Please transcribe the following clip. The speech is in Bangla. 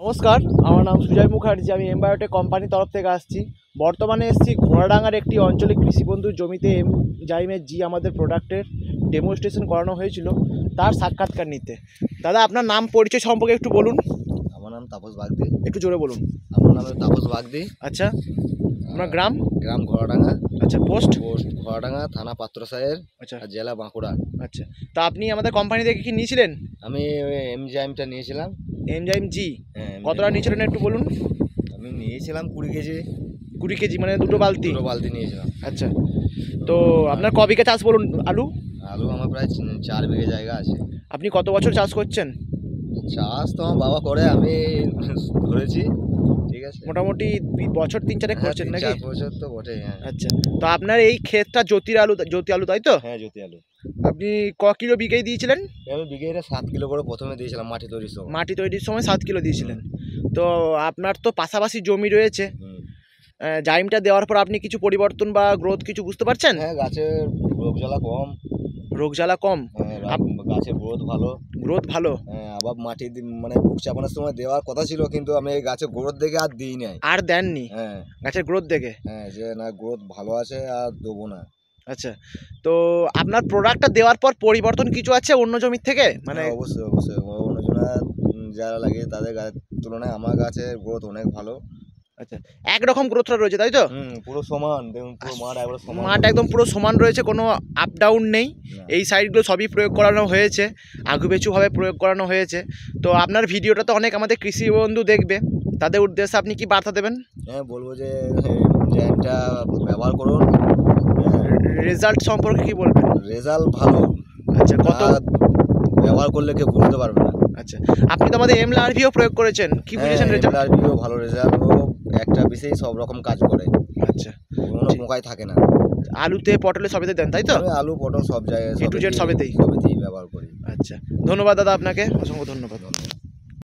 নমস্কার, আমার নাম সুজয় মুখার্জি। আমি এমবায়োটেক কোম্পানির তরফ থেকে আসছি। বর্তমানে এসেছি ঘোড়াডাঙ্গার একটি আঞ্চলিক কৃষিবন্ধুর জমিতে এনজাইমের জি আমাদের প্রোডাক্টের ডেমনস্ট্রেশন করানো হয়েছিল, তার সাক্ষাৎকার নিতে। দাদা, আপনার নাম পরিচয় সম্পর্কে একটু বলুন। আমার নাম তাপস বাগদি। একটু জোরে বলুন। আমার নাম তাপস বাগদি। আচ্ছা, আপনার গ্রাম? গ্রাম ঘোড়াডাঙ্গা। আচ্ছা, পোস্ট? পোস্ট ঘোড়াডাঙ্গা, থানা পাত্রসাহের। আচ্ছা, আর জেলা বাঁকুড়া। আচ্ছা। তা আপনি আমাদের কোম্পানি থেকে কি নিয়েছিলেন? আমি এমজাইমটা নিয়েছিলাম। এনজাইম জি হ্যাঁ, কতটা নিয়েছিলেন একটু বলুন। আমি নিয়েছিলাম 20 কেজি। 20 কেজি মানে দুটো বালতি? দুটো বালতি নিয়েছিলাম। আচ্ছা, তো আপনার ক বিঘা চাষ বলুন আলু? আলু আমার প্রায় 4 বিঘে জায়গা আছে। আপনি কত বছর চাষ করছেন? চাষ তো আমার বাবা করে, আমি ধরেছি। ঠিক আছে, মোটামুটি বছর 3-4 করছেন নাকি? 4 বছর তো বটেই। হ্যাঁ। আচ্ছা, তো আপনার এই ক্ষেতটা জ্যোতি আলু তাই তো? হ্যাঁ, জ্যোতি আলু। আপনি ক কিলো বিঘাই দিয়েছিলেন? আমি বিঘেটা 7 কিলো করে প্রথমে দিয়েছিলাম মাটি তৈরির সময়। মাটি তৈরির সময় 7 কিলো দিয়েছিলেন। তো আপনার তো পাশাপাশি জমি রয়েছে, জাইমটা দেওয়ার পর আপনি কিছু পরিবর্তন বা গ্রোথ কিছু বুঝতে পারছেন? হ্যাঁ, গাছের রোগ জ্বালা কম। রোগ জ্বালা কম? গাছের গ্রোথ ভালো। গ্রোথ ভালো? হ্যাঁ, আবার মাটি মানে বুক চাপানোর সময় দেওয়ার কথা ছিল, কিন্তু আমি এই গাছের গ্রোথ দেখে আর দিই নাই। আর দেননি? হ্যাঁ, গাছের গ্রোথ দেখে? হ্যাঁ, যে না গ্রোথ ভালো আছে আর দেবো না। আচ্ছা, তো আপনার প্রোডাক্টটা দেওয়ার পর পরিবর্তন কিছু আছে অন্য জমির থেকে? মানে অবশ্যই অবশ্যই অন্যজনা যারা লাগে তাদের গাছের তুলনায় আমার গাছের গ্রোথ অনেক ভালো। আচ্ছা, একরকম গ্রোথটা রয়েছে তাই তো? পুরো সমান, দেখুন পুরো মাঠ একবার সমান। মাঠ একদম পুরো সমান রয়েছে, কোনো আপ ডাউন নেই। এই সাইডগুলো সবই প্রয়োগ করানো হয়েছে, আগুপিছুভাবে প্রয়োগ করানো হয়েছে। তো আপনার ভিডিওটা তো অনেক আমাদের কৃষি বন্ধু দেখবে, তাদের উদ্দেশ্যে আপনি কি বার্তা দেবেন? হ্যাঁ, বলবো যে এটা ব্যবহার করুন। রেজাল্ট সম্পর্কে কি বলবেন? রেজাল্ট ভালো। আচ্ছা, কত ব্যবহার করলে কেউ বুঝতে পারবে না। আচ্ছা, আপনি তো আমাদের এমএলআরভিও প্রয়োগ করেছেন, কি বুঝেছেন রেজাল্ট? এমএলআরভিও ভালো রেজাল্ট, ও একটা বিষয়ে সব রকম কাজ করে। আচ্ছা, কোনো পোকাই থাকে না। আলুতে পটলে সবেতে দেন তাই তো? আমি আলু পটল সব জায়গায় A to Z সবেতেই ব্যবহার করি। আচ্ছা, ধন্যবাদ দাদা, আপনাকে অসংখ্য ধন্যবাদ।